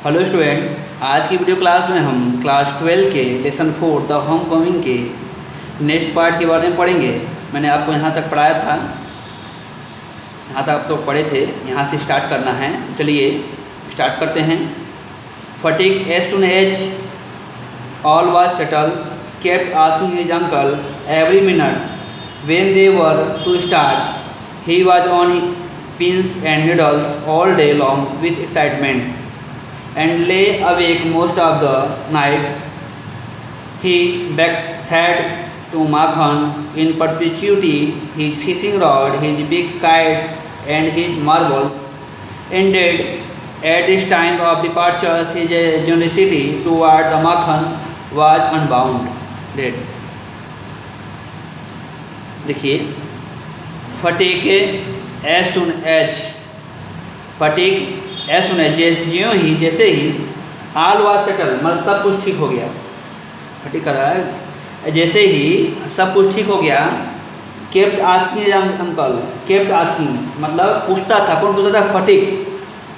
Hello student, आज की video class में हम क्लास 12 के लेसन 4 द होम कमिंग के नेक्स्ट पार्ट के बारे में पढ़ेंगे। मैंने आपको यहाँ तक पढ़ाया था, यहाँ तक आप तो पढ़े थे, यहाँ से स्टार्ट करना है। तो चलिए स्टार्ट करते हैं। Phatik as soon as all was settle kept asking his uncle every minute when they were to start. He was on pins and needles all day long with excitement and lay awake most of the night. He begged to Makhan in perpetuity his fishing rod, his big kites, and his marbles. Indeed, at this time of departure, his generosity toward the Makhan was unbounded. देखिए, Phatik as soon as, Phatik as soon as, ज्यों ही जैसे ही all was settle, मतलब सब कुछ ठीक हो गया। फटीग कर रहा है जैसे ही सब कुछ ठीक हो गया। Kept asking uncle, kept asking मतलब पूछता था। कौन पूछता था? फटीग।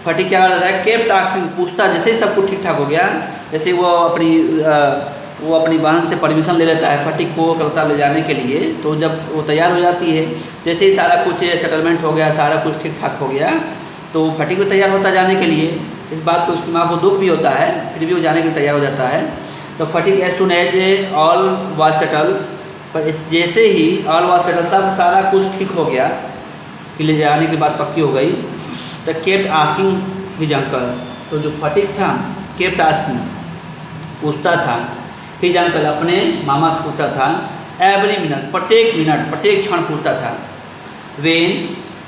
फटीग क्या करता था? केप्ट आस्किंग, पूछता। जैसे ही सब कुछ ठीक ठाक हो गया, जैसे वो अपनी बहन से परमिशन ले लेता है फटीग को कलकत्ता ले जाने के लिए। तो जब वो तैयार हो जाती है, जैसे ही सारा कुछ सेटलमेंट हो गया, सारा कुछ ठीक ठाक हो गया, तो फटीग भी तैयार होता जाने के लिए। इस बात को उसकी माँ को दुख भी होता है, फिर भी वो जाने के लिए तैयार हो जाता है। तो Phatik as soon as all was settle, पर जैसे ही ऑल वाज सेटल, सब सारा कुछ ठीक हो गया कि ले जाने की बात पक्की हो गई, तो केप्ट आस्किंग हिज अंकल, तो जो फटीग था केप्ट आस्किंग, पूछता था। हिज अंकल अपने मामा से पूछता था। एवरी मिनट, प्रत्येक क्षण पूछता था। वेन,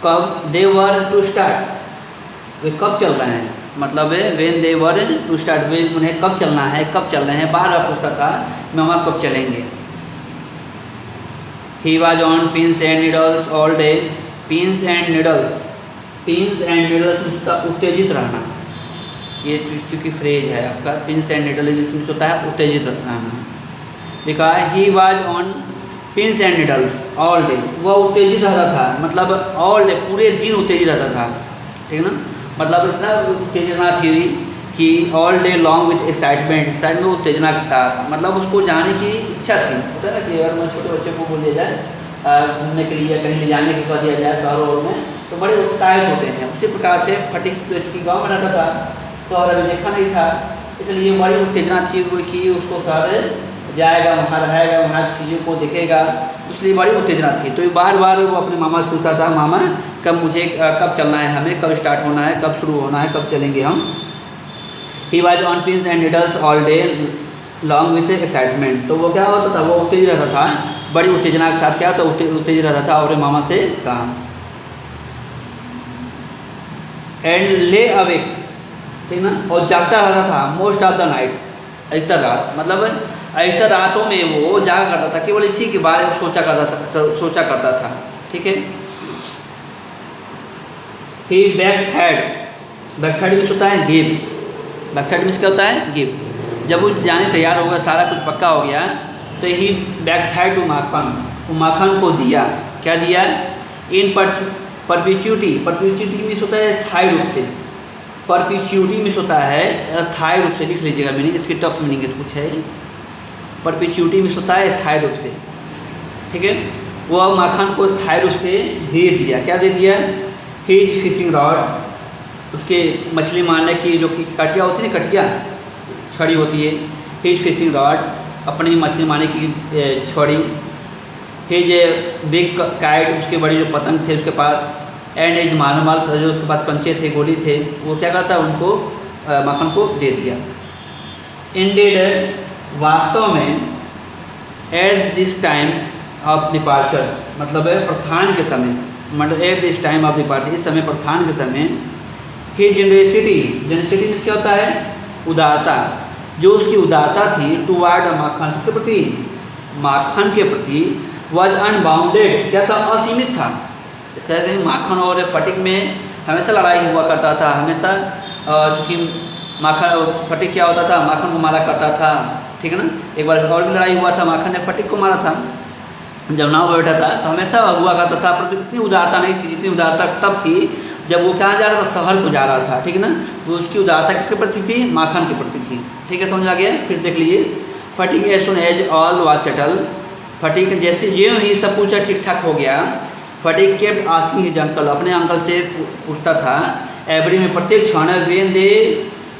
कब, दे वर टू स्टार्ट, वे कब चल रहे हैं, मतलब when they were to start, वे उन्हें कब चलना है, कब चल रहे हैं, बार बार पूछता था मामा कब चलेंगे। He was on pins and needles all day, pins and needles, pins and needles का उत्तेजित रहना, ये चूँकि फ्रेज है आपका। पिंस एंड नीडल इसमें होता है उत्तेजित रहना। Because he was on pins and needles all day, वह उत्तेजित रहता था, मतलब ऑल डे, पूरे दिन उत्तेजित रहता था, ठीक है ना। मतलब इतना उत्तेजना थी कि all day long with excitement, side में उत्तेजना के साथ, मतलब उसको जाने की इच्छा थी। होता है ना कि अगर मैं छोटे बच्चे को बोल दिया जाए घूमने के लिए, कहीं ले जाने को कह दिया जाए शहरों में, तो बड़े उत्साहित होते हैं। उसी प्रकार से फटीग चूँकि गाँव में रहता था, शहर अभी देखा नहीं था, इसलिए बड़ी उत्तेजना थी कि उसको शहर जाएगा, वहाँ रहेगा, वहाँ चीज़ों को देखेगा, इसलिए बड़ी उत्तेजना थी। तो बार बार वो अपने मामा से पूछता था, मामा कब चलना है, हमें कब स्टार्ट होना है, कब शुरू होना है, कब चलेंगे हम। He was on pins and needles all day long with excitement, तो वो क्या होता था, वो उत्तेजित रहता था, बड़ी उत्तेजना के साथ क्या होता, उत्तेजित रहता था। और मामा से कहा। एंड ले अवेक, ठीक ना, और जागता रहता था मोस्ट ऑफ द नाइट, अधिकतर रात, मतलब अधिकतर रातों में वो जागा करता था, केवल इसी के बारे में सोचा करता था, ठीक है। ही बैकथेड मीन्स होता है गिव, बैकथेड मीन्स क्या होता है? गिव। जब वो जाने तैयार हो गया, सारा कुछ पक्का हो गया, तो ही बैकथेड टू माखन, वो माखन को दिया। क्या दिया? इन परपिच्युटी मीन्स होता है स्थायी रूप से, परपिच्युटी मीन्स होता है स्थायी रूप से। लिख लीजिएगा मीनिंग, इसकी टफ मीनिंग है कुछ है। परपिच्युटी मीन्स होता है स्थायी रूप से, ठीक है। वह माखन को स्थायी रूप से दे दिया। क्या दे दिया? हिज फिशिंग रॉड, उसके मछली मारने की जो कि कटिया होती है ना, कटिया छड़ी होती है, हिज फिशिंग रॉड, अपनी मछली मारने की छड़ी। हिज बिग काइट, उसके बड़े जो पतंग थे उसके पास। एंड हिज मार्बल्स, जो उसके पास कंचे थे, गोली थे, वो क्या करता है, उनको माखन को दे दिया। इंडेड, वास्तव में, at this time of departure, मतलब प्रस्थान के समय, मतलब at this time of departure, इस समय, प्रस्थान के समय। ही जेनरसिटी मीन्स क्या होता है? उदारता, जो उसकी उदारता थी टुवार्ड माखन, इसके प्रति, माखन के प्रति, वॉज अनबाउंडेड, क्या था? असीमित था। जैसे माखन और फटीग में हमेशा लड़ाई हुआ करता था, हमेशा, चूँकि फटीग क्या होता था, माखन को मारा करता था, ठीक है ना। एक बार और भी लड़ाई हुआ था, माखन ने फटीग को मारा था। जब नाव पर बैठा था तो हमेशा हुआ करता था, पर इतनी उदारता नहीं थी जितनी उदारता तब थी जब वो कहाँ जा रहा था, शहर को जा रहा था, ठीक है ना। वो उसकी उदारता किसके प्रति थी, माखन के प्रति थी, ठीक है, समझ आ गया। फिर देख लीजिए, Phatik as soon as all was settle, Phatik जैसे ज्यों ही सब कुछ ठीक ठाक हो गया, Phatik kept asking his uncle, अपने अंकल से पूछता था, एवरी में प्रत्येक क्षण, when they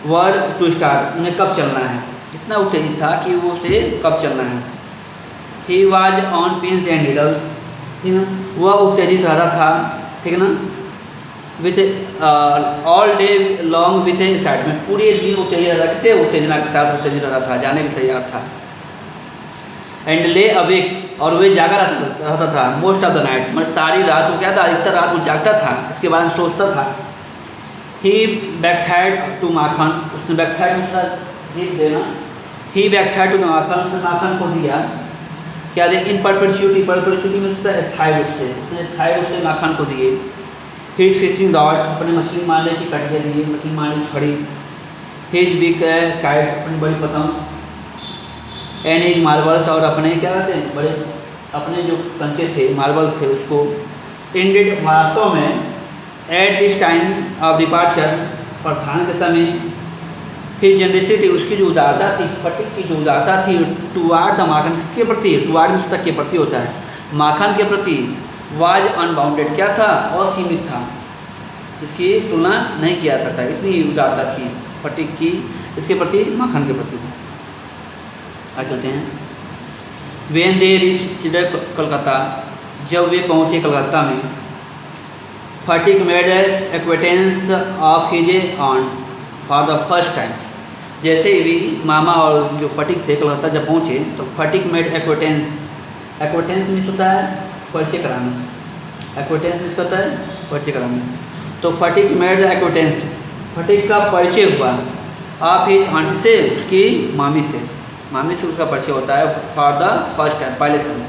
were to start, उन्हें कब चलना है। इतना उत्तेजित था कि वो उसे कब चलना है। ही was on pins and needles, ठीक है ना, वह उत्तेजित रहता था, ठीक है ना, with all day long with excitement, पूरे दिन उत्तेजित रहता, किसे उत्तेजना के साथ उत्तेजित रहता था, जाने के लिए तैयार था। एंड ले अवेक, और वे जागा रहता था, मोस्ट ऑफ द नाइट, मतलब सारी रात वो क्या था, अधिकतर रात वो जागता था, इसके बारे में सोचता था। ही बैकथाइड टू माखन, उसने बैकथाइड उसका देना, ही बैकथाइड टू माखन, उसने माखन को दिया, क्या दे, इन परपेचुइटी, परपेचुइटी में उसका स्थायी रूप से, उसने स्थायी रूप से माखन को दिए। हिज फिशिंग रॉड, अपने मछली मारने की कटिया दिए, मछली मारने की छड़ी। हिज बिग काइट, अपनी बड़ी पतंग। एंड हिज मार्बल्स, और अपने क्या कहते हैं, बड़े अपने जो कंचे थे, मार्बल्स थे, उसको। इंडेड, वास्तव में, at this time of departure, प्रस्थान के समय। हिज जनरसिटी, उसकी जो उदारता थी, फटीक की जो उदारता थी, टुवार्ड द माखन, किसके प्रति, टुवार्ड में तक के प्रति होता है, माखन के प्रति। वाज अनबाउंडेड, क्या था, असीमित था, इसकी तुलना नहीं किया जा सकता, इतनी उदारता थी फटीक की इसके प्रति, माखन के प्रति। आ चलते हैं। वेन दे रीच्ड कलकत्ता, जब वे पहुँचे कलकत्ता में, Phatik made acquaintance of his own for the first time, जैसे भी मामा और जो फटीक थे कलकत्ता जब पहुँचे, तो फटीक मेड एक्वेटेंस, एक्वेटेंस मीन्स होता है परिचय कराना, एक्वेटेंस मीन्स होता है परिचय कराना। तो फटीक मेड एक्वेटेंस, फटीक का परिचय हुआ, ऑफ हिज ऑन, से उसकी मामी से, मामी से उसका परिचय होता है, फॉर द फर्स्ट टाइम, पहले समय,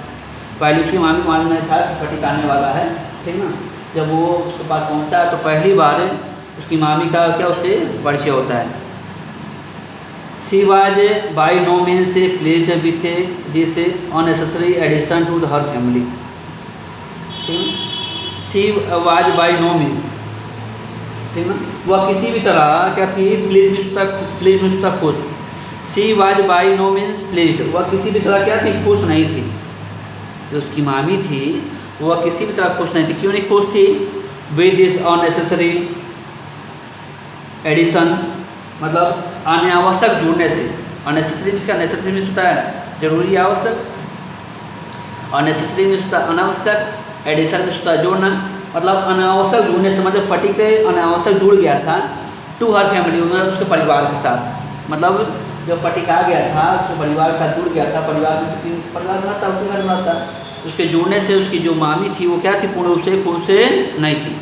पहले उसकी मामी को मालूम नहीं था कि फटीक आने वाला है, ठीक ना। जब वो उसके पास पहुंचता है तो पहली बार उसकी मामी का क्या उससे परिचय होता है। She was by no means pleased with this unnecessary addition to her family, she was by no means, ठीक ना, वह किसी भी तरह क्या थी, प्लीज में तक खुश। She was by no means pleased, वह किसी भी तरह क्या थी, खुश नहीं थी। जो उसकी मामी थी वह किसी भी तरह खुश नहीं थी। क्यों नहीं खुश थी, विद दिस अननेसेसरी एडिशन, मतलब अनावश्यक जुड़ने से। अननेसेसरी मीन्स का, नेसेसरी मीन्स होता है जरूरी आवश्यक, अननेसेसरी मीन्स होता है अनावश्यक, एडिशन मीन्स होता है जोड़ना, मतलब अनावश्यक जुड़ने से, मतलब फटीक अनावश्यक जुड़ गया था टू हर फैमिली, मतलब उसके परिवार के साथ, मतलब जब फटीक आ गया था उसके परिवार के साथ जुड़ गया था, परिवार में से परिवार में था, उसके घर में था, उसके जुड़ने से उसकी जो मामी थी वो क्या थी, पूर्ण रूप से खुश से नहीं थी।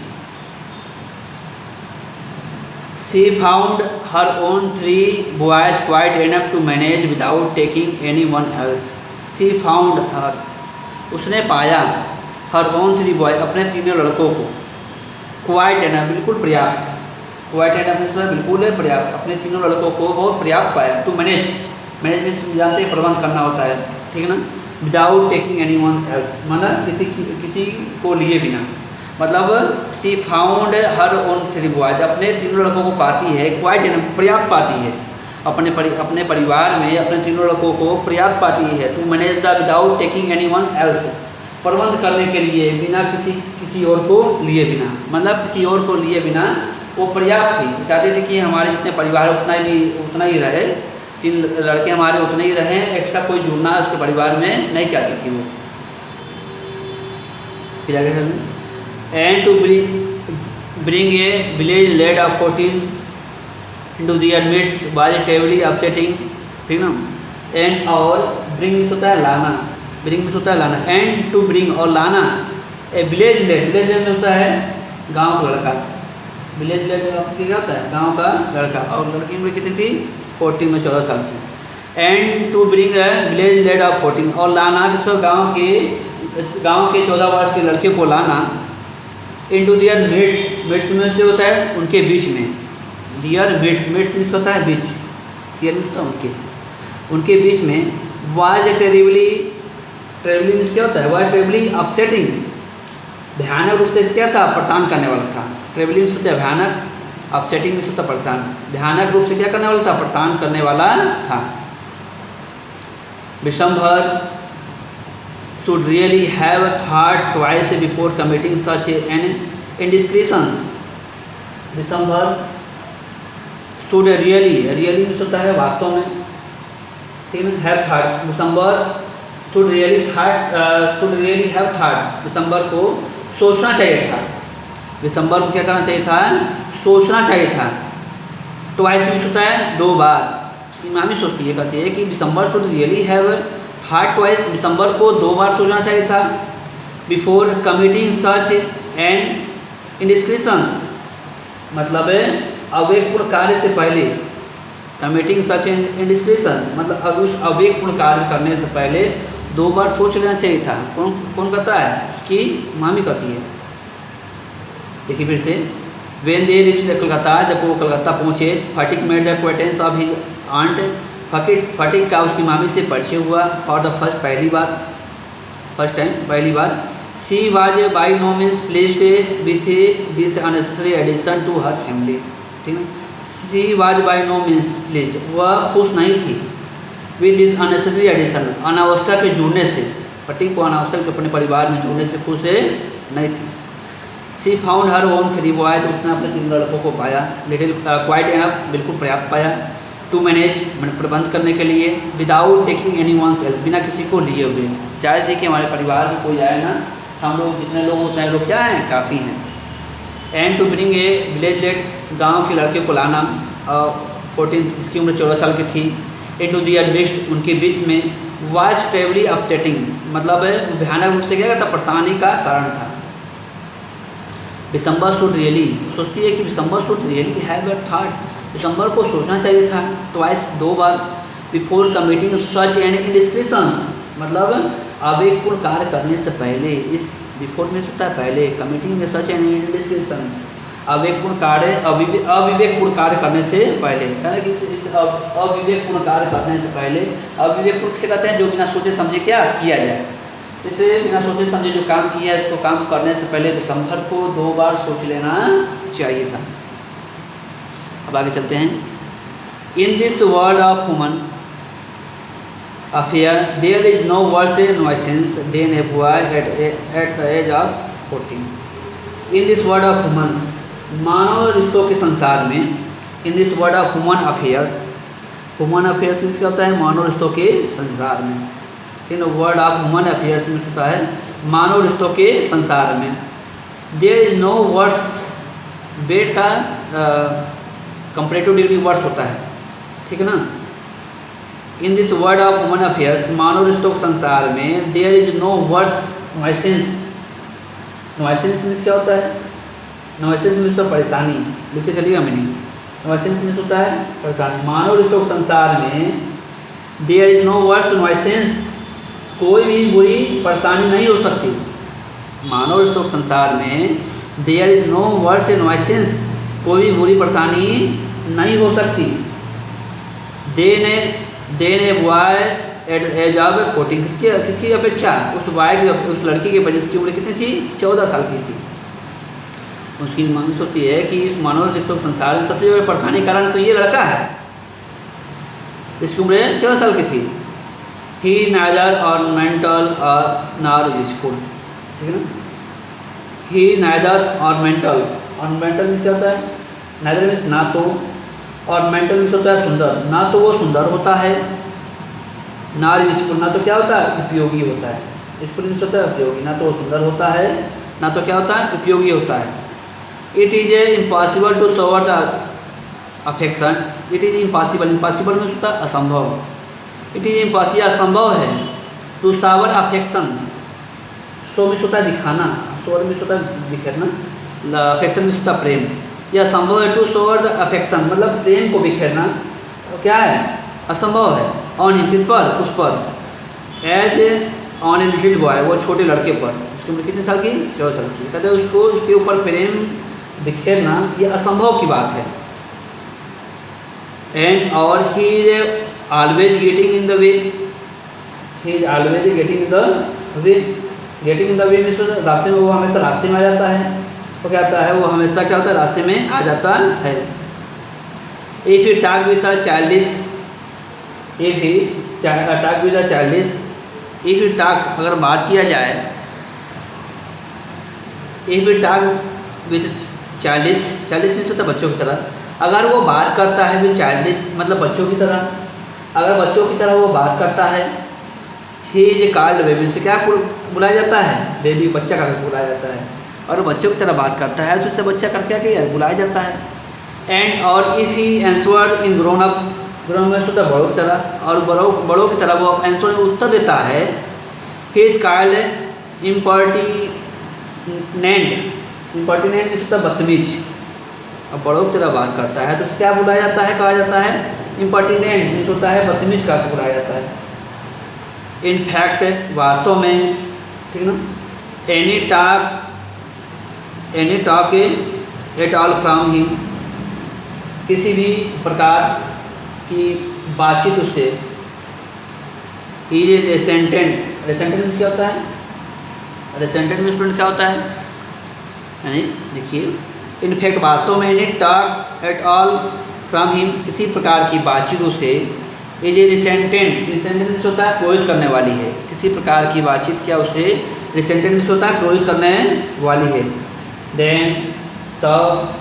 She found her own 3 boys quite enough to manage without taking anyone else. She found her, उसने पाया, her own 3 boys, अपने तीनों लड़कों को, quite enough, बिल्कुल पर्याप्त, quite enough मतलब बिल्कुल पर्याप्त, अपने तीनों लड़कों को बहुत पर्याप्त पाया। to manage, मैनेजमेंट जानते हैं प्रबंध करना होता है, ठीक है ना। Without taking anyone else, मतलब किसी को लिए बिना, मतलब she found her own 3 boys, अपने तीनों लड़कों को पाती है, क्वाइट पर्याप्त पाती है, अपने परिवार में अपने तीनों लड़कों को पर्याप्त पाती है। To manage the without taking anyone else, प्रबंध करने के लिए बिना किसी और को लिए बिना, मतलब किसी और को लिए बिना वो पर्याप्त थी। चाहती थी कि हमारे जितने परिवार उतना ही रहे, 3 लड़के हमारे उतने ही रहे, एक्स्ट्रा कोई जुड़ना उसके परिवार में नहीं चाहती थी वो। फिर आगे चलते, and to bring a village lad of 14 into their midst was terribly upsetting, ठीक ना। एंड और ब्रिंग होता है लाना, ब्रिंग होता है लाना, एंड टू ब्रिंग और लाना a village lad, village lad होता है गाँव का लड़का, विलेज लेड क्या होता है, गाँव का लड़का, और लड़की में कितनी थी, 14 में 14 साल की। And to bring a village lad of 14, और लाना किसको, गाँव के 14 वर्ष के लड़के को लाना, इनटू दियर मिड्स, मिड्स में से होता है उनके बीच में, दियर मिड्स, मिड्स मीन्स होता है बीच, दियर मीन्स होता है उनके बीच में। वाज टेरिबली, टेरिबली मीन्स क्या होता है, वाज टेरिबली अपसेटिंग, भयानक रूप से क्या था, परेशान करने वाला था। ट्रेवलिंग से होता है भयानक, अपसेटिंग में से होता परेशान। भयानक रूप से क्या करने वाला था, परेशान करने वाला था। Vishambhar should really have thought twice before committing such an indiscretion. Vishambhar should really होता है वास्तव में, ठीक है, have thought। Vishambhar should really have thought, Vishambhar को सोचना चाहिए था। विशंभर को क्या करना चाहिए था, सोचना चाहिए था। ट्वाइस मीन्स होता है 2 बार। इमामी सोचती है, कहती है कि Vishambhar should really have thought twice, Vishambhar को 2 बार सोचना चाहिए था। Before committing such an indiscretion, मतलब अविवेकपूर्ण कार्य से पहले। कमिटिंग सच एंड इंडिस्क्रिशन मतलब अब उस अविवेकपूर्ण कार्य करने से पहले 2 बार सोच लेना चाहिए था। कौन कहता है, कि मामी कहती है। देखिए फिर से, वेन दे रिच कलकत्ता, जब वो कलकत्ता पहुँचे, Phatik made the acquaintance of his aunt, Phatik का उसकी मामी से परिचय हुआ फॉर द फर्स्ट पहली बार। She was by no means pleased with this unnecessary addition to her family, ठीक है। She was by no means pleased, वह खुश नहीं थी विथ दिस अननेसेसरी एडिशन, अनावश्यक के जुड़ने से। फटिक को अनावश्यक अपने परिवार में जुड़ने से खुश नहीं थी। She found her own 3 boys, उसने अपने 3 लड़कों को पाया। लिटिल क्वाइट एनफ, बिल्कुल पर्याप्त पाया। टू मैनेज, प्रबंध करने के लिए। Without taking anyone else, बिना किसी को लिए हुए। चाहे देखिए हमारे परिवार में कोई आए ना, हम लोग जितने लोग होते हैं, लोग क्या हैं, काफ़ी हैं। And to bring a village lad, गाँव के लड़के को लाना। 14, इसकी उम्र 14 साल की थी। इनटू दियर मिस्ट, उनके बीच में। वाज ट्रेवली अपसेटिंग, मतलब भयानक रूप से क्या था, परेशानी का कारण था। विशंभर शुड रियली, सोचती है कि Vishambhar should really have a thought, Vishambhar को सोचना चाहिए था ट्वाइस 2 बार। Before committing such an indiscretion, मतलब अविवेकपूर्ण कार्य करने से पहले। इस बिफोर में होता है पहले, कमिटिंग में सच एंड इंडिस्क्रिशन, अविवेकपूर्ण कार्य करने से पहले। कहना कि इस अविवेकपूर्ण कार्य करने से पहले, अविवेकपूर्ण से कहते हैं जो बिना सोचे समझे क्या किया जाए। इसे बिना सोचे समझे जो काम किया है, इसको काम करने से पहले विशंभर को 2 बार सोच लेना चाहिए था। अब आगे चलते हैं। In this world of human affair there is no worse nuisance than a boy at the age of 14। In this world of human, मानव रिश्तों के संसार में। In this world of human affairs, human affairs means क्या होता है, मानव रिश्तों के संसार में। In world of human affairs में होता है मानव रिश्तों के संसार में। There is no worse, bad का कंपैरेटिव डिग्री वर्स होता है, ठीक है ना। In this world of human affairs, मानव रिश्तों के संसार में। There is no worse nuisance, nuisance means क्या होता है, नॉइसेंस मीन्स तो परेशानी, नीचे चलिएगा मीनिंग। नॉइसेंस मीन्स होता है परेशानी। मानव रिश्तों के संसार में there is no worse nuisance, कोई भी बुरी परेशानी नहीं हो सकती। मानव रिश्तों के संसार में there is no worse nuisance, कोई भी बुरी परेशानी नहीं हो सकती। Than a boy at age of 14, किसकी अपेक्षा, उस बॉय की, उस लड़की की वजह की उम्र कितनी थी, 14 साल की थी। उसकी मांग होती है कि मानव रिश्तों के संसार में सबसे बड़ी परेशानी का कारण तो ये लड़का है, इसकी उम्र 14 साल की थी। ही नाइदर ऑर्नामेंटल और नॉर यूजफुल, ठीक है ना। ही नाइदर ऑर्नामेंटल, ऑर्नामेंटल मीन्स क्या होता है, नाइदर मीन्स ना तो, ऑर्नामेंटल मीन्स होता है सुंदर, ना तो वो सुंदर होता है, नॉर यूजफुल, ना तो क्या होता है, उपयोगी होता है। यूजफुल मीन्स होता है उपयोगी, ना तो वो सुंदर होता है, ना तो क्या होता है, उपयोगी होता है। It is a impossible to shower the affection, it is impossible, impossible means होता है असंभव। इट इज इम्पॉसिबल, असंभव है, to shower affection, show means होता है दिखाना, शोवर मीन्स होता है बिखेरना, अफेक्शन मीन्स होता है प्रेम। यह असंभव है, टू शोवर द अफेक्शन मतलब प्रेम को बिखेरना क्या है, असंभव है। ऑन हिम, किस पर, उस पर। As on a little boy, वो छोटे लड़के पर, इसकी उम्र कितने साल की, 14 साल की। कहते हैं उसको उसके ऊपर प्रेम बिखेरना ये असंभव की बात है। एंड और he is always getting in the way, he is always getting in the way, getting in the way means रास्ते में, वो हमेशा रास्ते में आ जाता है। तो क्या होता है, वो हमेशा क्या होता है, रास्ते में आ जाता है। If you talk with a childish, if he talk with a childish, if you talk अगर बात किया जाए, if you talk with childish, childish means होता है बच्चों की तरह, अगर वो बात करता है विद चाइल्डिश मतलब बच्चों की तरह, अगर बच्चों की तरह वो बात करता है, ही इज कॉल्ड बेबी, से क्या बुलाया जाता है, बेबी बच्चा का बुलाया जाता है। और बच्चों की तरह बात करता है तो उससे बच्चा करके क्या बुलाया जाता है। एंड और if he answered in grown up, grown में होता है बड़ों की तरह, और बड़ों की तरह वो आंसर में उत्तर देता है, he is called impertinent, impertinent means होता है बदतमीज। अब बड़ों की तरह बात करता है तो उसे क्या बुलाया जाता है, कहा जाता है इम्पर्टिनेंट मीन्स होता है बदतमीज का बुलाया जाता है। इन फैक्ट वास्तव में, ठीक ना, any talk at all from him, किसी भी प्रकार की बातचीत उससे, इज रेसेंटेंट, रेसेंटेंट मीन्स क्या होता है, रेसेंटेंट मीन्स स्टूडेंट क्या होता है, यानी देखिए इनफैक्ट वास्तव में, any talk at all from him, किसी प्रकार की बातचीत उससे, इज ए रिसेंटेंट, रिसेंटेंट मीन्स होता है क्रोधित करने वाली है, किसी प्रकार की बातचीत क्या उसे रिसेंटेंट मीन्स होता है क्रोधित करने वाली है। देन तब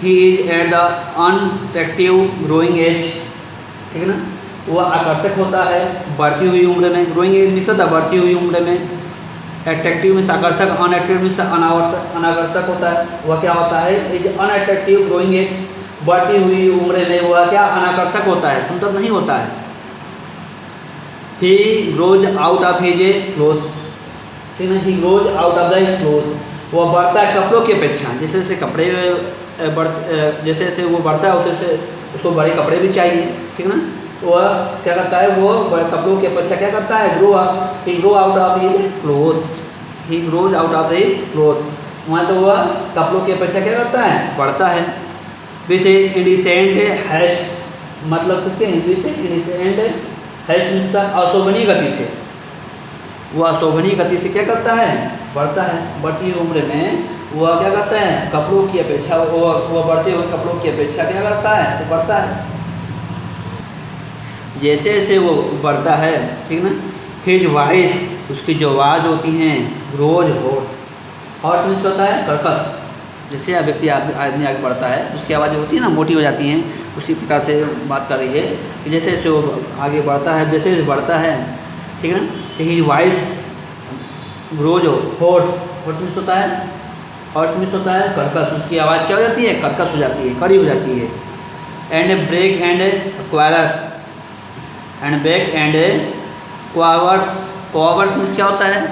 he is at the unattractive growing age, ठीक है ना, वह आकर्षक होता है बढ़ती हुई उम्र में, ग्रोइंग एज मीन्स होता है बढ़ती हुई उम्र में, एट्रैक्टिव मीन्स आकर्षक, अनअट्रैक्टिव मीन्स अनाकर्षक होता है, वह क्या होता है, इज अनअट्रैक्टिव ग्रोइंग एज, बढ़ती हुई उम्र में वह क्या अनाकर्षक होता है, सुंदर नहीं होता है। ही grows out of his cloth, ठीक है, ही grows out of the cloth, वह बढ़ता है कपड़ों की अपेक्षा, जैसे जैसे कपड़े जैसे जैसे वो बढ़ता है वैसे वैसे उसको बड़े कपड़े भी चाहिए, ठीक ना, वह क्या करता है, वो बड़े कपड़ों की अपेक्षा क्या करता है, grow up, he grow out of his cloth, he grows out of his cloth, वहाँ तो वह कपड़ों की अपेक्षा क्या करता है, बढ़ता है। विथ इंडिसेंट हैस्ट, मतलब किसके, विथ इंडिसेंट हैस्ट मिलता अशोभनीय गति से, वह अशोभनीय गति से क्या करता है, बढ़ता है। बढ़ती हुई उम्र में वह क्या करता है, कपड़ों की अपेक्षा, वह बढ़ते हुए कपड़ों की अपेक्षा क्या करता है, तो बढ़ता है। जैसे जैसे वो बढ़ता है, ठीक ना, हिज वॉइस, उसकी जो आवाज़ होती हैं, ग्रोज हॉर्स, हॉर्स मीन्स होता है कर्कश, जैसे व्यक्ति आदमी आगे बढ़ता है उसकी आवाज़ जो होती है ना मोटी हो जाती हैं, उसी प्रकार से बात कर रही है कि जैसे जैसे वो आगे बढ़ता है वैसे जैसे बढ़ता है, ठीक है ना, तो ही voice grows hoarse, hoarse means होता है, हॉर्स मीन्स होता है कर्कश, उसकी आवाज़ क्या हो जाती है, कर्कश हो जाती है, कड़ी हो जाती है। And break and quavers, and break and quavers, quavers means क्या होता है,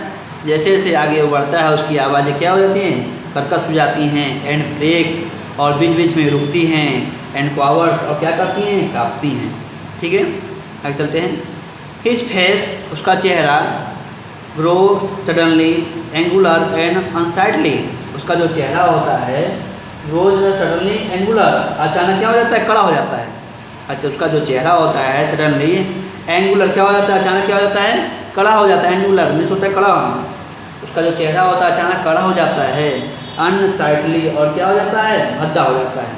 जैसे जैसे आगे बढ़ता है उसकी आवाज़ें क्या हो जाती हैं, कर्कश हो जाती हैं। एंड ब्रेक, और बीच बीच में रुकती हैं। एंड क्वावर्स, और क्या करती हैं, काँपती हैं, ठीक है। आगे चलते हैं। हिज फेस, उसका चेहरा, ग्रो सडनली एंगुलर एंड अनसाइटली, उसका जो चेहरा होता है रोज सडनली एंगुलर, अचानक क्या हो जाता है, कड़ा हो जाता है। अच्छा, उसका जो चेहरा होता है सडनली एंगुलर क्या हो जाता है, अचानक क्या हो जाता है, कड़ा हो जाता है। एंगुलर मीन्स होता है कड़ा होना, उसका जो चेहरा होता है अचानक कड़ा हो जाता है। अनसाइटली, और क्या हो जाता है, भद्दा हो जाता है,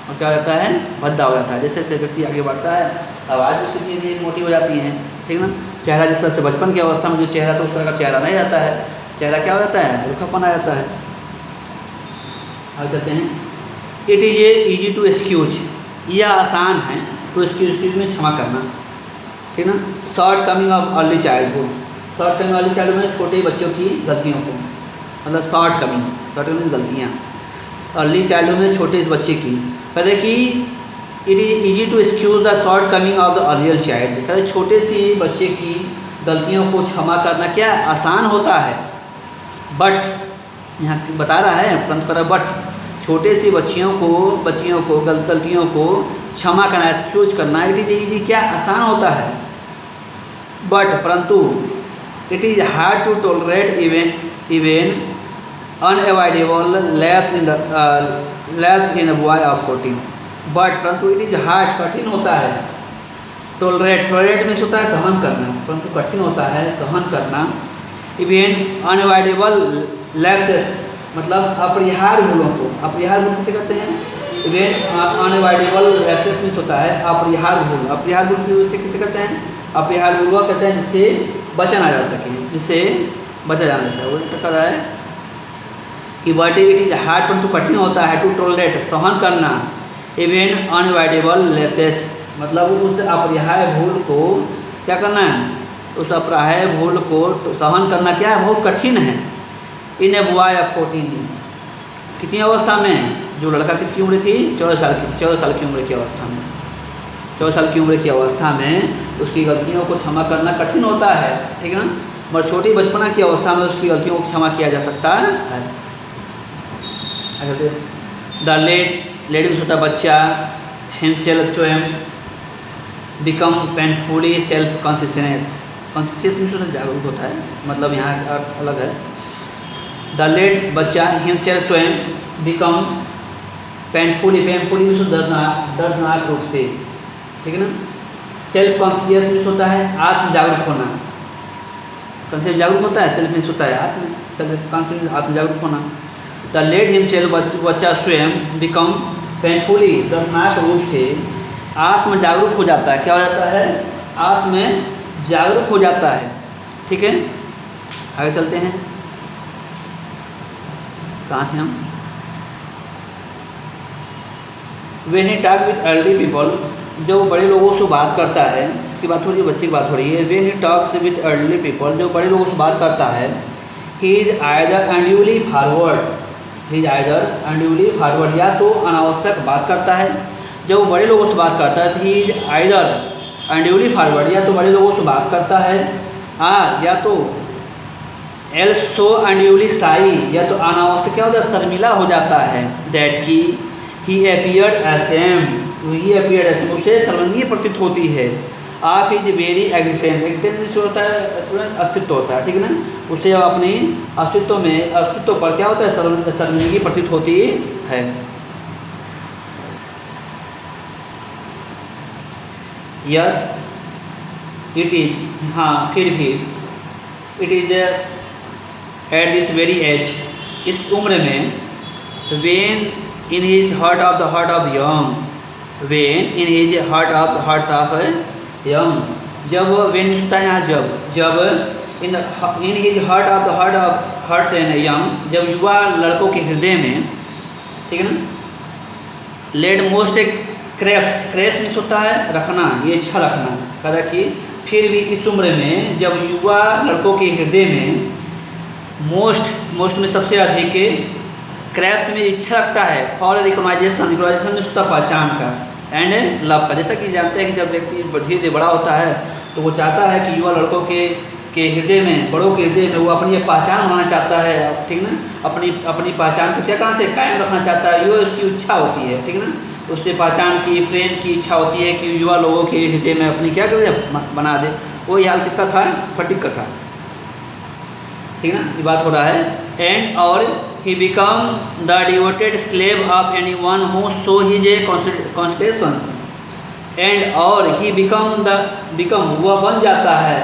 और क्या हो जाता है, भद्दा हो जाता है। जैसे जैसे व्यक्ति आगे बढ़ता है आवाज़ भी उसकी धीरे मोटी हो जाती है, ठीक ना। चेहरा जिस तरह से बचपन की अवस्था में जो चेहरा था उस तरह का चेहरा नहीं रहता है, चेहरा क्या हो जाता है, रूखापन आ जाता है। आगे कहते हैं, it is a easy to excuse, यह आसान है तो एक्सक्यूज में क्षमा करना, ठीक ना। Shortcoming of early childhood, shortcoming early childhood में छोटे बच्चों की गलतियों को, मतलब शॉर्ट कमिंग गलतियाँ अर्ली चाइल्डहुड में छोटे बच्चे की। कहते कि it is easy to excuse the shortcoming of the earlier child, कहते छोटे सी बच्चे की गलतियों को क्षमा करना क्या आसान होता है, बट यहाँ बता रहा है परंतु कर बट छोटे सी बच्चियों को गलतियों को क्षमा करना, एक्सक्यूज करना, इट इज ईजी क्या आसान होता है, बट परंतु it is hard to tolerate even unavoidable lapse in a boy of 14, but परंतु इट इज़ हार्ड कठिन होता है, टॉलरेट मीन्स होता है सहन करना, परंतु कठिन होता है सहन करना, इवेंट अनअवॉइडेबल लैप्सेस, मतलब अपरिहार्य भूलों को, अपरिहार्य भूल किसे कहते हैं? इवेंट अनअवॉइडेबल लैप्सेस मीन्स होता है अपरिहार्य भूल। अपरिहार्य भूल से किसे कहते हैं? अपरिहार्य भूल वह कहते हैं जिससे बचा ना जा सके, जिससे बचा जाना चाहिए। वो कह रहा है कि बट इट इज हार्ड, परंतु कठिन होता है टू टॉलरेट, सहन करना, इवेंट अनअवॉइडेबल लैप्सेस, मतलब उस अपरिहार्य भूल को क्या करना है? उस अपरिहार्य भूल को सहन करना क्या है? बहुत कठिन है। इन ए बॉय ऑफ 14, कितनी अवस्था में? जो लड़का किसकी उम्र थी? 14 साल की, 14 साल की उम्र की अवस्था में, 14 साल की उम्र की अवस्था में उसकी गलतियों को क्षमा करना कठिन होता है, ठीक है ना। मगर छोटी बचपना की अवस्था में उसकी गलतियों को क्षमा किया जा सकता है। द लेट में होता बच्चा, हिमसेल्फ स्वयं, become painfully self consciousness, conscious में जागरूक होता है, मतलब यहाँ अर्थ अलग है। द लेट बच्चा, हिमसेल्फ स्वयं, बिकम पेनफुली में दर्दनाक रूप से, ठीक है ना। सेल्फ कॉन्शियस होता है आत्म जागरूक होना, कॉन्शियस जागरूक होता है, सेल्फ मीन्स होता है आत्म, आत्म जागरूक होना। द लेट हिमसेल्फ, बच्चा स्वयं, बिकम पेनफुली, दर्दनाक रूप से आत्म जागरूक हो जाता है। क्या हो जाता है? आत्म जागरूक हो जाता है, ठीक है। आगे चलते हैं, कहाँ थे हम? When he talk with elderly people, जब बड़े लोगों से बात करता है, इसकी बात हो रही है, बच्चे की बात हो रही है। When he talks with elderly people, जो बड़े लोगों से बात करता है, he is either unduly forward, he is either unduly forward, या तो अनावश्यक बात करता है। जब वो बड़े लोगों से बात करता है तो he is either unduly forward, या तो बड़े लोगों से बात करता है, या तो else so unduly shy, या तो अनावश्यक क्या होता है? शर्मिला हो जाता है। That की he appeared ashamed, उसे शर्मिंदगी प्रतीत होती है। आप इज वेरी एग्जिस्टेंस होता है, अस्तित्व होता है, ठीक है ना। उसे अपनी अस्तित्व पर क्या होता है? शर्मिंदगी प्रतीत होती है। यस इट इज, हाँ फिर भी, it is at this very age, इस उम्र में, when in his heart of the heart of young, when in his heart of the hearts of young, जब when होता है यहाँ जब in his heart of the heart of hearts and young, जब युवा लड़कों के हृदय में, ठीक है ना। लेड मोस्ट क्रेप्स में होता है रखना, ये इच्छा रखना, कहा कि फिर भी इस उम्र में जब युवा लड़कों के हृदय में मोस्ट में सबसे अधिक क्रैप्स में इच्छा रखता है फॉर रिकॉग्नाइजेशन में होता पहचान का, एंड लव का। जैसा कि जानते हैं कि जब व्यक्ति धीरे धीरे बड़ा होता है तो वो चाहता है कि युवा लड़कों के हृदय में, बड़ों के हृदय में वो अपनी पहचान बनाना चाहता है, ठीक ना। अपनी पहचान को क्या करना चाहिए? कायम रखना चाहता है, ये उसकी इच्छा होती है, ठीक ना। उससे पहचान की, प्रेम की इच्छा होती है कि युवा लोगों के हृदय में अपनी क्या कर दे? बना दे। वो हाल किसका था? फटीक का था, ठीक है ना। ये बात हो रहा है। एंड और he become the devoted slave of anyone who show his consideration, and और he become वह बन जाता है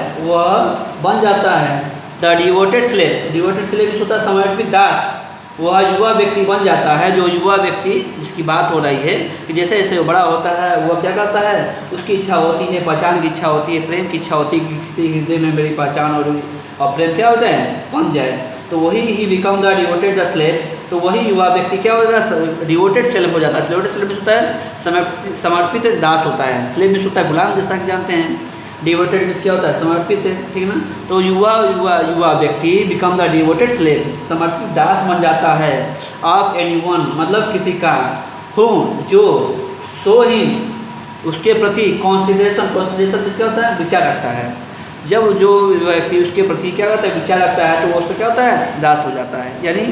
the devoted slave होता है समर्पित दास। वह युवा व्यक्ति बन जाता है, जो युवा व्यक्ति जिसकी बात हो रही है कि जैसे जैसे वो बड़ा होता है वह क्या करता है? उसकी इच्छा होती है, पहचान की इच्छा होती है, प्रेम की इच्छा होती है कि किसी हृदय में मेरी पहचान और प्रेम क्या होता है? बन जाए। तो वही he become the devoted the slave, तो वही युवा व्यक्ति क्या हो जाता है? डिवोटेड सेल्फ हो जाता है। डिवोटेड सेल्फ में होता है समर्पित दास होता है, स्लेव में होता है गुलाम, जैसा कि जानते हैं। डिवोटेड में क्या होता है? समर्पित, ठीक है ना। तो युवा व्यक्ति बिकम द डिवोटेड स्लेव, समर्पित दास बन जाता है ऑफ एनीवन, मतलब किसी का, हु जो, सो हिम उसके प्रति कॉन्सिडरेशन किसका होता है? विचार रखता है। जब जो व्यक्ति उसके प्रति क्या होता है? विचार रखता है, तो वो उसका क्या होता है? दास हो जाता है। यानी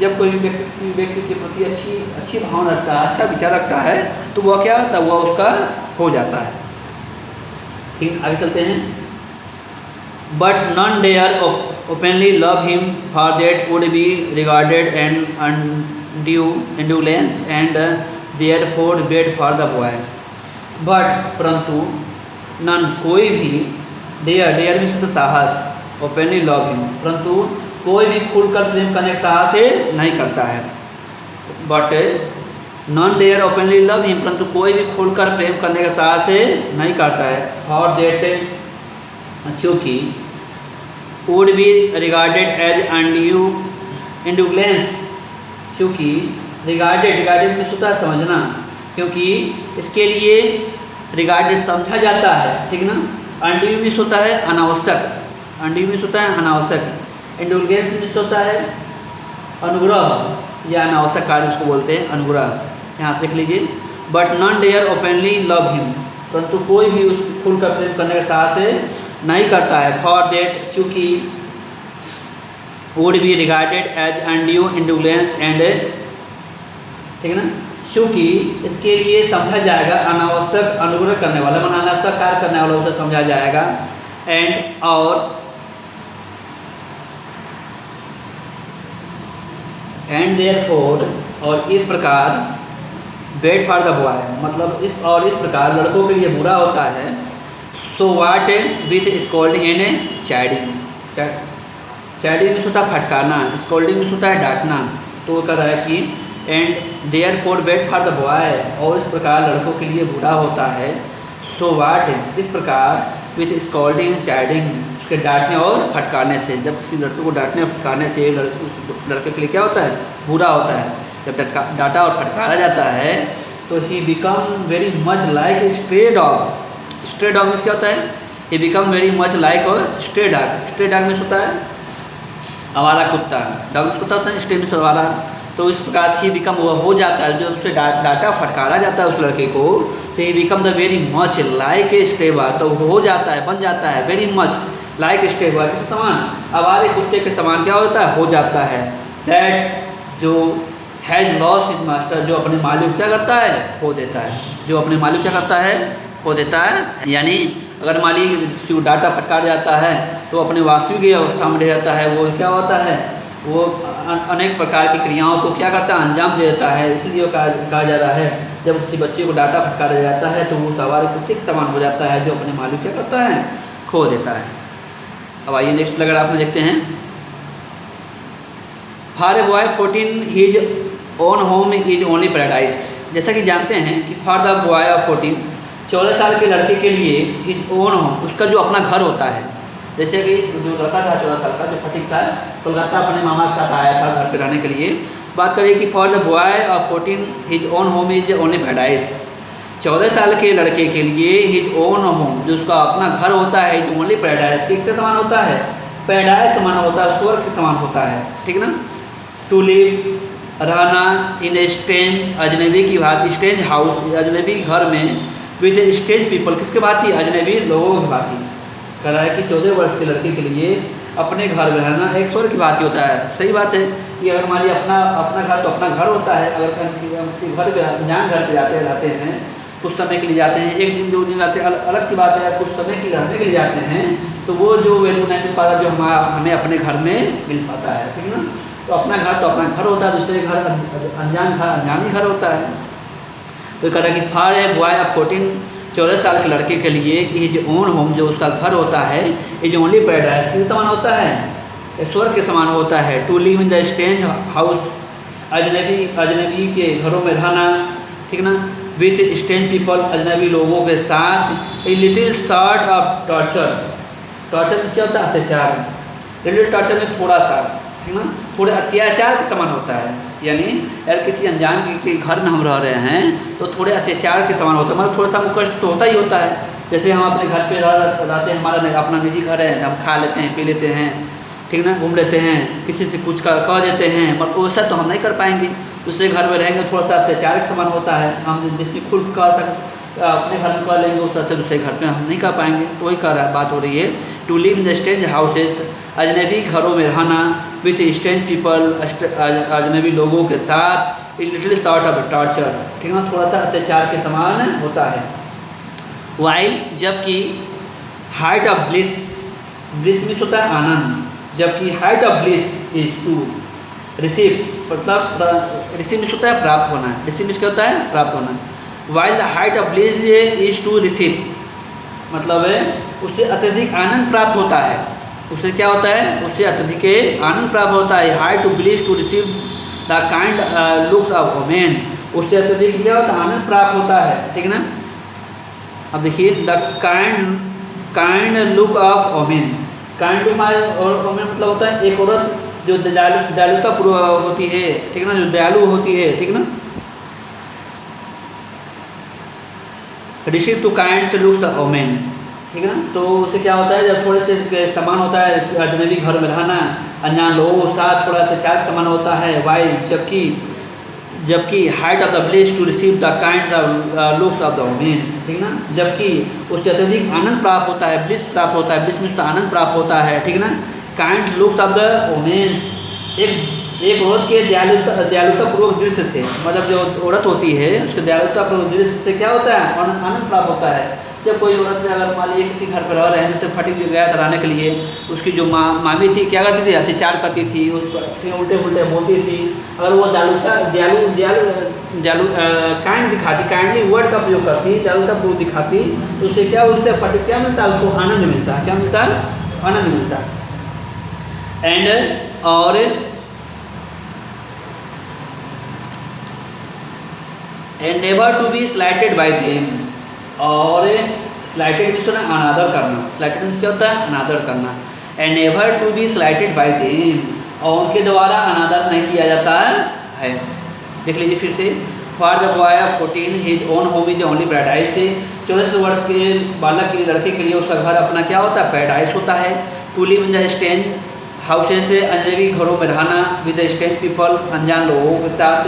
जब कोई व्यक्ति किसी व्यक्ति के प्रति अच्छी भावना रखता है, अच्छा विचार रखता है, तो वह क्या होता है? वह उसका हो जाता है। ठीक, आगे चलते हैं। But none dare openly love him for that would be regarded and undue indulgence and therefore bad for the boy. But परंतु नन कोई भी, डेयर में साहस, ओपनली लव हिम, परंतु कोई भी खुलकर प्रेम करने के साहस नहीं करता है। But none dare openly love him, परंतु कोई भी खुलकर प्रेम करने का साहस नहीं करता है। फॉर देट चूँकि would be regarded as undue indulgence, चूँकि रिगार्डेड में होता है समझना, क्योंकि इसके लिए रिगार्डेड समझा जाता है, ठीक ना। अनड्यू मिस होता है अनावश्यक, अनड्यू मिस होता है अनावश्यक, इंडुलेंस मिस होता है अनुग्रह या अनावश्यक कार्य उसको बोलते हैं अनुग्रह, यहाँ से लिख लीजिए। But none dare openly love him, परंतु कोई भी उस खुलकर प्रेम करने के साथ नहीं करता है। फॉर देट चूँकि would be regarded as undue indulgence and, ठीक है ना, चूँकि इसके लिए समझा जाएगा अनावश्यक अनुग्रह करने वाला, मन अनावश्यक कार्य करने वाला उसे समझा जाएगा। एंड और एंड देयरफॉर, और इस प्रकार बैड फॉर द बॉय, मतलब इस प्रकार लड़कों के लिए बुरा होता है। सो वाट विथ स्कोल्डिंग एंड चैडिंग, चैडिंग में होता है फटकारना, स्कोल्डिंग में होता है डांटना। तो वो कह रहा है कि and therefore bad for the boy, और इस प्रकार लड़कों के लिए बुरा होता है। सो वाट, इस प्रकार विथ स्कोल्डिंग चैडिंग, उसके डांटने और फटकारने से, जब किसी लड़के को डांटने और फटकारने से लड़के के लिए क्या होता है, बुरा होता है। जब डांटा और फटकारा जाता है तो he become very much like stray dog, stray dog में क्या होता है, he become very much like और स्ट्रे डॉग, स्ट्रे डॉग में होता है आवारा कुत्ता, डॉग कुत्ता होता है, स्ट्रे में आवारा। तो इस प्रकार ही बिकम वो हो जाता है, जब उसे डांटा फटकारा जाता है उस लड़के को, तो he become the very much like a stray dog, तो हो जाता है, बन जाता है very much like stray dog, किस समान, आवारे कुत्ते के समान क्या होता है, हो जाता है। दैट जो हैज़ लॉस्ट हिज मास्टर, जो अपने मालिक क्या करता है, खो देता है, जो अपने मालिक क्या करता है, खो देता है। यानी अगर मालिक डाटा फटकार जाता है तो अपने वास्तविक अवस्था में रह जाता है, वो क्या होता है, वो अनेक प्रकार की क्रियाओं को क्या करता है, अंजाम दे देता है। इसलिए कहा जा रहा है जब किसी बच्चे को डाटा फटकारा जाता है तो वो सवारी कुत्ते के समान हो जाता है, जो अपने मालिक क्या करता है, खो देता है। अब आइए नेक्स्ट अगर आप देखते हैं, for a boy 14 his own home is only paradise. जैसा कि जानते हैं कि फॉर द बॉय ऑफ 14, 14 साल के लड़के के लिए हिज ओन होम, उसका जो अपना घर होता है। जैसे कि जो लड़का था 14 साल का, जो फटीक था, कोलकाता अपने मामा के साथ आया था घर पर रहने के लिए। बात करें कि for the boy of 14 his own home is only paradise, 14 साल के लड़के के लिए हिज ओन होम, जो उसका अपना घर होता है, जो ओनली पैराडाइज, किसके समान होता है, पैराडाइज समान होता है, स्वर्ग के समान होता है, ठीक ना। टू लिव, रहना, इन स्ट्रेंज, अजनबी की भांति, स्ट्रेंज हाउस, अजनबी घर में, विद स्ट्रेंज पीपल, किसके भांति, अजनबी लोगों की भांति। कह रहा है कि 14 वर्ष के लड़के के लिए अपने घर में रहना एक स्वर्ग की भांति होता है। सही बात है कि अगर मान लिया अपना घर तो अपना घर होता है, अगर किसी घर पे अनजान घर पे रहते हैं, कुछ समय के लिए जाते हैं, 1 दिन 2 दिन रहते हैं, अलग की बात है, कुछ समय के लिए रहने के लिए जाते हैं, तो वो जो वैल्यू नहीं मिल पाता जो हमें अपने घर में मिल पाता है, ठीक ना। तो अपना घर तो अपना घर होता है, दूसरे घर अनजान घर अनजानी घर होता है। तो कह रहा है कि फॉर ए बॉय ऑफ 14, 14 साल के लड़के के लिए इज ओन होम, जो उसका घर होता है, इज ओनली पैराडाइज, किस समान होता है, स्वर्ग के समान होता है। To live in the strange house, अजनबी के घरों में रहना, ठीक ना, विथ स्ट्रेंज पीपल, अजनबी लोगों के साथ। A little sort of torture, torture में क्या होता है, अत्याचार, लिटिल टॉर्चर में थोड़ा सा, ठीक ना, थोड़े अत्याचार के समान होता है। यानी अगर किसी अनजान के घर में हम रह रहे हैं तो थोड़े अत्याचार के समान होता है, मतलब थोड़ा सा हमको कष्ट तो होता ही होता है। जैसे हम अपने घर पे रहते हैं, हमारा अपना निजी घर है, हम खा लेते हैं, पी लेते हैं, ठीक ना, घूम लेते हैं, किसी से कुछ कह देते हैं, पर वैसा तो हम नहीं कर पाएंगे। दूसरे घर में रहेंगे थोड़ा सा अत्याचार के समान होता है, हम जिसमें खुद कह अपने घर में कर लेंगे उस तरह से दूसरे घर पे हम नहीं कर पाएंगे। तो वही बात हो रही है, to live in the strange houses, अजनबी घरों में रहना, विथ स्ट्रेंज पीपल, अजनबी लोगों के साथ, a little sort of torture, ठीक है, थोड़ा सा अत्याचार के समान होता है। वाइल, जबकि height of bliss, bliss means होता है आनंद, जबकि height of bliss is to receive, मतलब रिसीव मीन्स होता है प्राप्त होना, रिसीव मीन्स क्या होता है, प्राप्त होना। While the height of bliss is to receive, मतलब है उससे अत्यधिक आनंद प्राप्त होता है, उससे क्या होता है, उससे अत्यधिक आनंद प्राप्त होता है। High to bliss to receive the kind looks of women, उससे अत्यधिक क्या होता है, आनंद प्राप्त होता है, ठीक है ना। अब देखिए the kind look of women, kind look और वोमेन मतलब होता है एक औरत जो दयालुता पूर्व होती है, ठीक है ना, जो दयालु होती है, ठीक है ना। Receive to kind looks of women, ठीक है ना। तो उससे क्या होता है, जब थोड़े से समान होता है अजनबी घर में रहना, अनजान लोगों के साथ थोड़ा अत्याचार समान होता है, वाई जबकि height of the bliss to receive the kind looks of the women, ठीक ना। जबकि उससे अत्यधिक आनंद प्राप्त होता है, ब्लिस प्राप्त होता है, ब्लिस में आनंद प्राप्त होता है, ठीक ना। Kind looks of the women's, एक औरत के दयालुता पूर्वक दृश्य से, मतलब जो औरत होती है उसके दयालुता पूर्वक दृश्य से क्या होता है, आनंद प्राप्त होता है। जब कोई औरत ने अगर मान लीजिए किसी घर पर रह रहे हैं, जैसे फटी हुई गया कराने के लिए, उसकी जो मामी थी क्या करती थी, अत्याचार करती थी, उसको उल्टे उल्टे बोलती थी। अगर वो दयालु काइंड दिखाती, काइंडली वर्ड का प्रयोग करती, दयालुता पूर्वक दिखाती, तो उससे क्या, उससे फटी क्या मिलता है, उसको आनंद मिलता है। क्या मिलता है, आनंद मिलता है। एंड और never to be slighted by them, और स्लाइटेड मीन्स होता है अनादर करना, स्लाइटेड मीन्स क्या होता है, अनादर करना। And never to be slighted by them, और उनके द्वारा अनादर नहीं किया जाता है। देख लीजिए फिर से, for the boy of 14 his own home is only paradise, से 14 वर्ष के बालक के लिए, लड़के के लिए उसका घर अपना क्या होता है, पैराडाइज होता है। To live in the strange houses, से अजनबी घरों में रहना, विद द स्ट्रेंज पीपल, अनजान लोगों के साथ।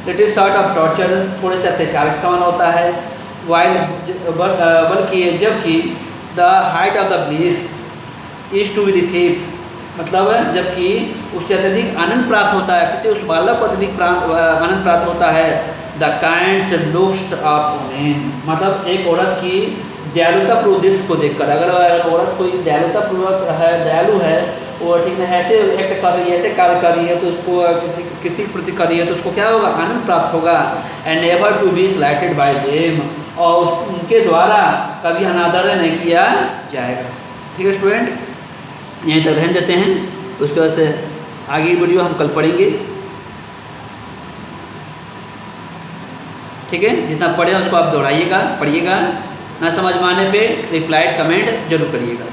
It is sort of torture, थोड़े से अत्याचार के समान होता है। वाइल बल्कि जबकि the height of the bliss is to be receive, मतलब जबकि उससे अत्यधिक आनंद प्राप्त होता है, किसी उस बालक को अत्यधिक आनंद प्राप्त होता है। The kind looks of women, मतलब एक औरत की दयालुता पूर्वक दृश्य को देखकर, अगर औरत कोई दयालुता पूर्वक है, दयालु है, वो ठीक है ऐसे एक्ट कर रही है, ऐसे कार्य कर रही है, तो उसको किसी प्रति कर रही है, तो उसको क्या होगा, आनंद प्राप्त होगा। And never to be slighted by them, और उनके द्वारा कभी अनादर नहीं किया जाएगा। ठीक है स्टूडेंट, यहीं तक रहने देते हैं, उसके बाद से आगे वीडियो हम कल पढ़ेंगे। ठीक है, जितना पढ़े उसको आप दोहराइएगा, पढ़िएगा, ना समझ में आने पे रिप्लाई कमेंट जरूर करिएगा।